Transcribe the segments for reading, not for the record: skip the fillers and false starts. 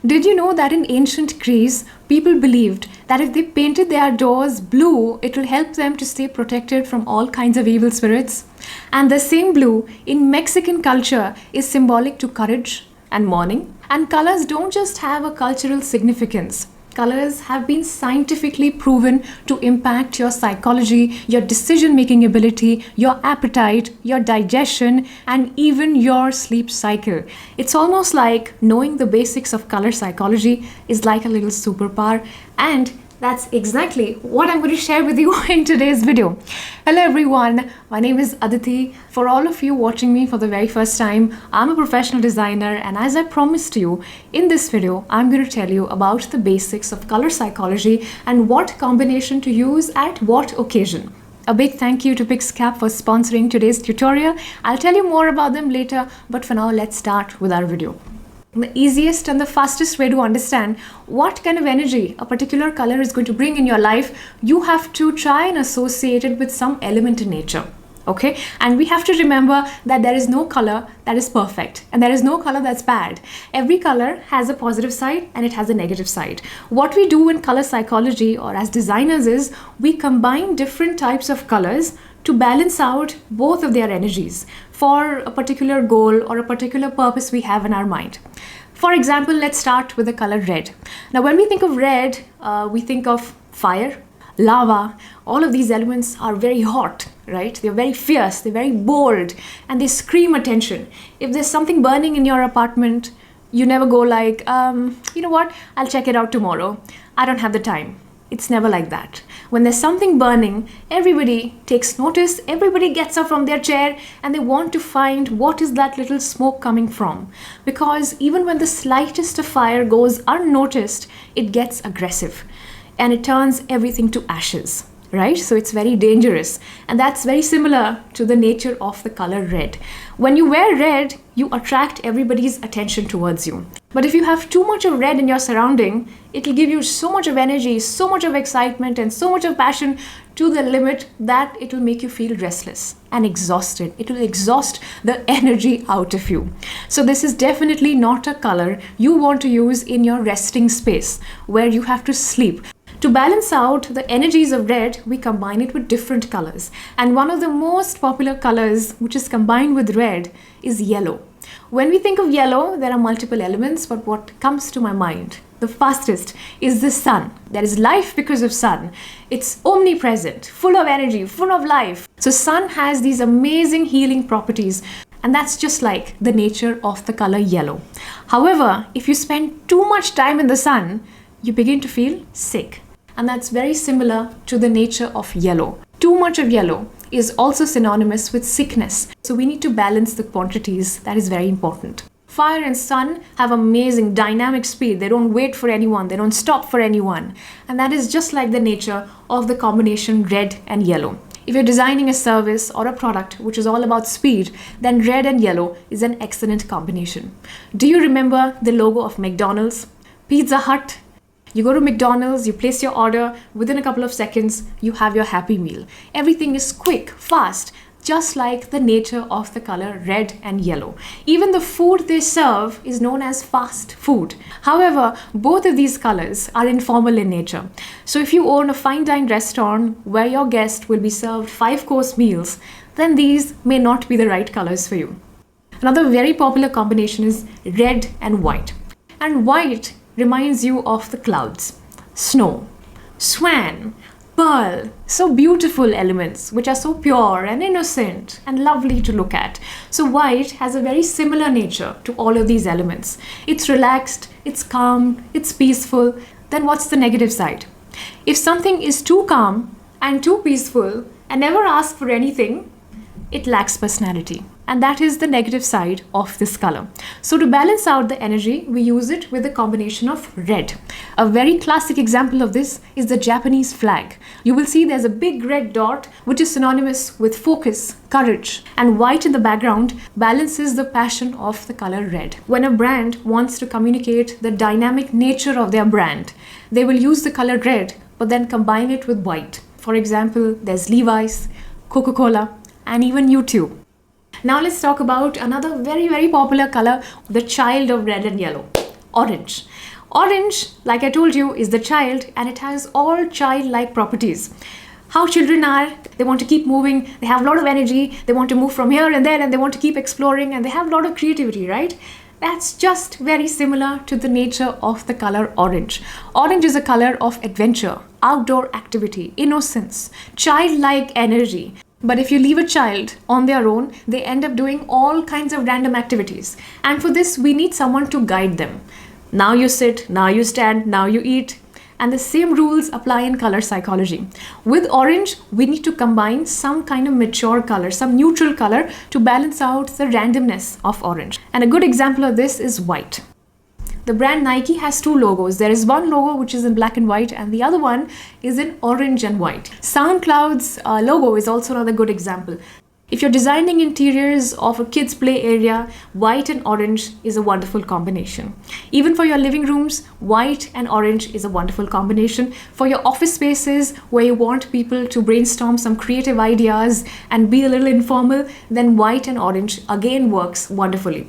Did you know that in ancient Greece, people believed that if they painted their doors blue, it will help them to stay protected from all kinds of evil spirits? And the same blue in Mexican culture is symbolic to courage and mourning. And colors don't just have a cultural significance. Colors have been scientifically proven to impact your psychology, your decision-making ability, your appetite, your digestion, and even your sleep cycle. It's almost like knowing the basics of color psychology is like a little superpower, and that's exactly what I'm going to share with you in today's video. Hello everyone, my name is Aditi. For all of you watching me for the very first time, I'm a professional designer, and as I promised you, in this video, I'm going to tell you about the basics of color psychology and what combination to use at what occasion. A big thank you to Pixcap for sponsoring today's tutorial. I'll tell you more about them later, but for now, let's start with our video. The easiest and the fastest way to understand what kind of energy a particular color is going to bring in your life, you have to try and associate it with some element in nature. Okay, and we have to remember that there is no color that is perfect and there is no color that's bad. Every color has a positive side and it has a negative side. What we do in color psychology or as designers is we combine different types of colors to balance out both of their energies for a particular goal or a particular purpose we have in our mind. For example, let's start with the color red. Now, when we think of red, we think of fire, lava. All of these elements are very hot, right? They're very fierce, they're very bold, and they scream attention. If there's something burning in your apartment, you never go like, you know what, I'll check it out tomorrow. I don't have the time. It's never like that. When there's something burning, everybody takes notice, everybody gets up from their chair and they want to find what is that little smoke coming from. Because even when the slightest of fire goes unnoticed, it gets aggressive and it turns everything to ashes, right? So it's very dangerous. And that's very similar to the nature of the color red. When you wear red, you attract everybody's attention towards you. But if you have too much of red in your surrounding, it'll give you so much of energy, so much of excitement, and so much of passion to the limit that it will make you feel restless and exhausted. It will exhaust the energy out of you. So this is definitely not a color you want to use in your resting space where you have to sleep. To balance out the energies of red, we combine it with different colors. And one of the most popular colors which is combined with red is yellow. When we think of yellow, there are multiple elements, but what comes to my mind the fastest is the sun. There is life because of sun. It's omnipresent, full of energy, full of life. So sun has these amazing healing properties. And that's just like the nature of the color yellow. However, if you spend too much time in the sun, you begin to feel sick. And that's very similar to the nature of yellow. Too much of yellow is also synonymous with sickness. So we need to balance the quantities. That is very important. Fire and sun have amazing dynamic speed. They don't wait for anyone. They don't stop for anyone. And that is just like the nature of the combination red and yellow. If you're designing a service or a product which is all about speed, then red and yellow is an excellent combination. Do you remember the logo of McDonald's? Pizza Hut? You go to McDonald's, you place your order, within a couple of seconds, you have your Happy Meal. Everything is quick, fast, just like the nature of the color red and yellow. Even the food they serve is known as fast food. However, both of these colors are informal in nature. So if you own a fine dine restaurant where your guest will be served 5-course meals, then these may not be the right colors for you. Another very popular combination is red and white. And white reminds you of the clouds, snow, swan, pearl, so beautiful elements which are so pure and innocent and lovely to look at. So white has a very similar nature to all of these elements. It's relaxed, it's calm, it's peaceful. Then what's the negative side? If something is too calm and too peaceful and never asks for anything, it lacks personality. And that is the negative side of this color. So to balance out the energy, we use it with a combination of red. A very classic example of this is the Japanese flag. You will see there's a big red dot which is synonymous with focus, courage, and white in the background balances the passion of the color red. When a brand wants to communicate the dynamic nature of their brand, they will use the color red but then combine it with white. For example, there's Levi's, Coca-Cola, and even YouTube. Now let's talk about another very, very popular color, the child of red and yellow, Orange. Orange, like I told you, is the child, and it has all childlike properties. How children are, they want to keep moving, they have a lot of energy, they want to move from here and there, and they want to keep exploring, and they have a lot of creativity, right? That's just very similar to the nature of the color orange. Orange is a color of adventure, outdoor activity, innocence, childlike energy. But if you leave a child on their own, they end up doing all kinds of random activities. And for this, we need someone to guide them. Now you sit, now you stand, now you eat. And the same rules apply in color psychology. With orange, we need to combine some kind of mature color, some neutral color to balance out the randomness of orange. And a good example of this is white. The brand Nike has two logos. There is one logo which is in black and white, and the other one is in orange and white. SoundCloud's logo is also another good example. If you're designing interiors of a kids' play area, white and orange is a wonderful combination. Even for your living rooms, white and orange is a wonderful combination. For your office spaces where you want people to brainstorm some creative ideas and be a little informal, then white and orange again works wonderfully.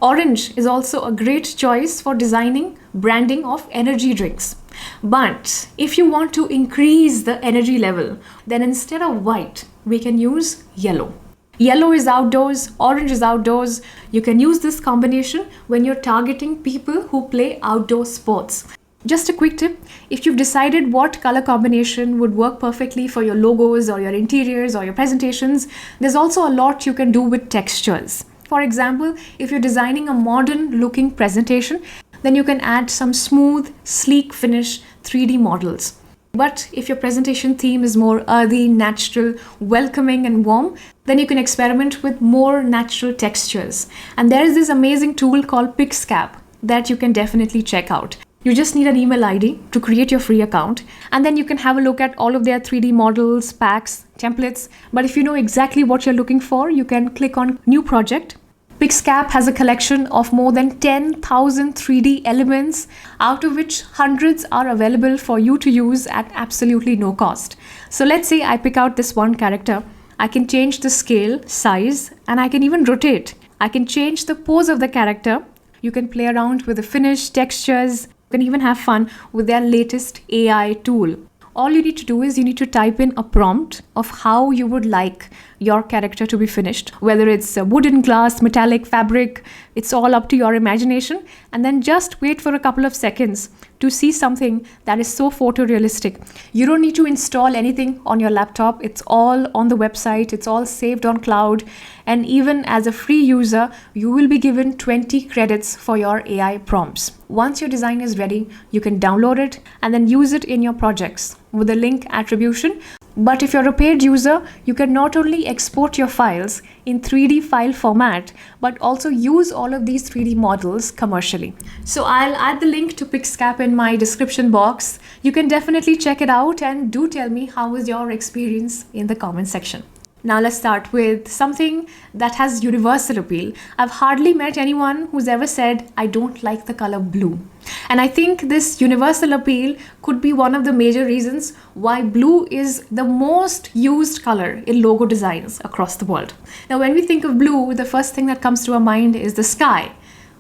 Orange is also a great choice for designing branding of energy drinks. But if you want to increase the energy level, then instead of white, we can use yellow. Yellow is outdoors, orange is outdoors. You can use this combination when you're targeting people who play outdoor sports. Just a quick tip, if you've decided what color combination would work perfectly for your logos or your interiors or your presentations, there's also a lot you can do with textures. For example, if you're designing a modern looking presentation, then you can add some smooth, sleek finish 3D models. But if your presentation theme is more earthy, natural, welcoming and warm, then you can experiment with more natural textures. And there is this amazing tool called Pixcap that you can definitely check out. You just need an email ID to create your free account, and then you can have a look at all of their 3D models, packs, templates. But if you know exactly what you're looking for, you can click on New Project. Pixcap has a collection of more than 10,000 3D elements, out of which hundreds are available for you to use at absolutely no cost. So let's say I pick out this one character. I can change the scale, size, and I can even rotate. I can change the pose of the character. You can play around with the finish, textures. You can even have fun with their latest AI tool. All you need to do is you need to type in a prompt of how you would like your character to be finished. Whether it's wooden, glass, metallic, fabric, it's all up to your imagination. And then just wait for a couple of seconds to see something that is so photorealistic. You don't need to install anything on your laptop. It's all on the website. It's all saved on cloud. And even as a free user, you will be given 20 credits for your AI prompts. Once your design is ready, you can download it and then use it in your projects with a link attribution. But if you're a paid user, you can not only export your files in 3D file format, but also use all of these 3D models commercially. So I'll add the link to Pixcap in my description box. You can definitely check it out, and do tell me how was your experience in the comment section. Now let's start with something that has universal appeal. I've hardly met anyone who's ever said, I don't like the color blue. And I think this universal appeal could be one of the major reasons why blue is the most used color in logo designs across the world. Now, when we think of blue, the first thing that comes to our mind is the sky,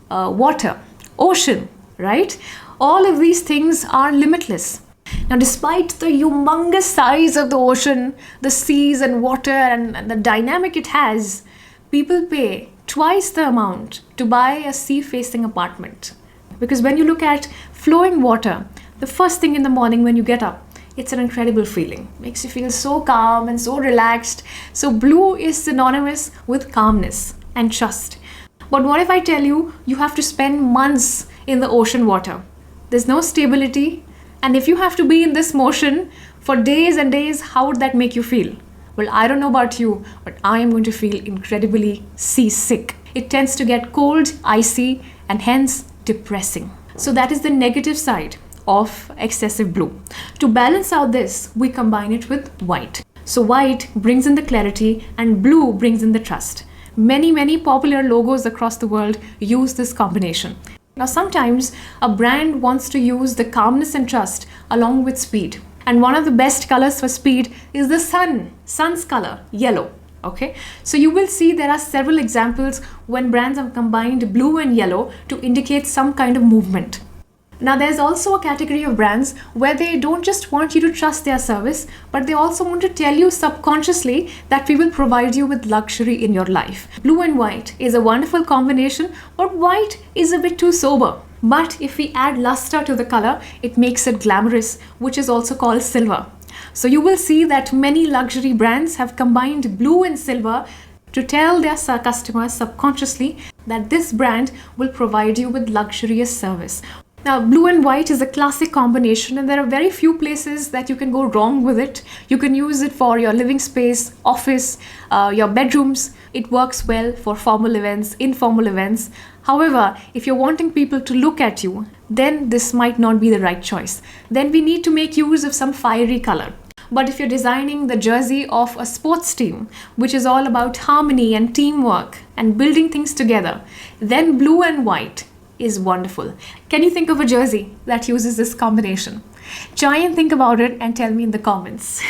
water, ocean, right? All of these things are limitless. Now, despite the humongous size of the ocean, the seas and water and the dynamic it has, people pay twice the amount to buy a sea-facing apartment. Because when you look at flowing water, the first thing in the morning when you get up, it's an incredible feeling. Makes you feel so calm and so relaxed. So blue is synonymous with calmness and trust. But what if I tell you, you have to spend months in the ocean water? There's no stability. And if you have to be in this motion for days and days, how would that make you feel? Well, I don't know about you, but I am going to feel incredibly seasick. It tends to get cold, icy, and hence depressing. So that is the negative side of excessive blue. To balance out this, we combine it with white. So white brings in the clarity and blue brings in the trust. Many popular logos across the world use this combination. Now, sometimes a brand wants to use the calmness and trust along with speed. And one of the best colors for speed is the sun's color, yellow. Okay, so you will see there are several examples when brands have combined blue and yellow to indicate some kind of movement. Now, there's also a category of brands where they don't just want you to trust their service, but they also want to tell you subconsciously that we will provide you with luxury in your life. Blue and white is a wonderful combination, but white is a bit too sober. But if we add luster to the color, it makes it glamorous, which is also called silver. So you will see that many luxury brands have combined blue and silver to tell their customers subconsciously that this brand will provide you with luxurious service. Now, blue and white is a classic combination, and there are very few places that you can go wrong with it. You can use it for your living space, office, your bedrooms. It works well for formal events, informal events. However, if you're wanting people to look at you, then this might not be the right choice. Then we need to make use of some fiery color. But if you're designing the jersey of a sports team, which is all about harmony and teamwork and building things together, then blue and white is wonderful. Can you think of a jersey that uses this combination? Try and think about it and tell me in the comments.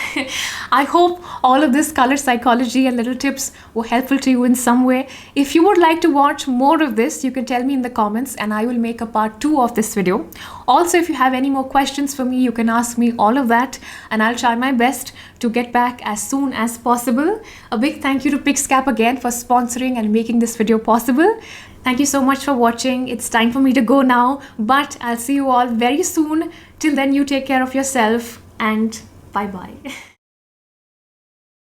I hope all of this color psychology and little tips were helpful to you in some way. If you would like to watch more of this, you can tell me in the comments and I will make a part 2 of this video. Also, if you have any more questions for me, you can ask me all of that and I'll try my best to get back as soon as possible. A big thank you to Pixcap again for sponsoring and making this video possible. Thank you so much for watching. It's time for me to go now, but I'll see you all very soon. Till then, you take care of yourself and bye-bye.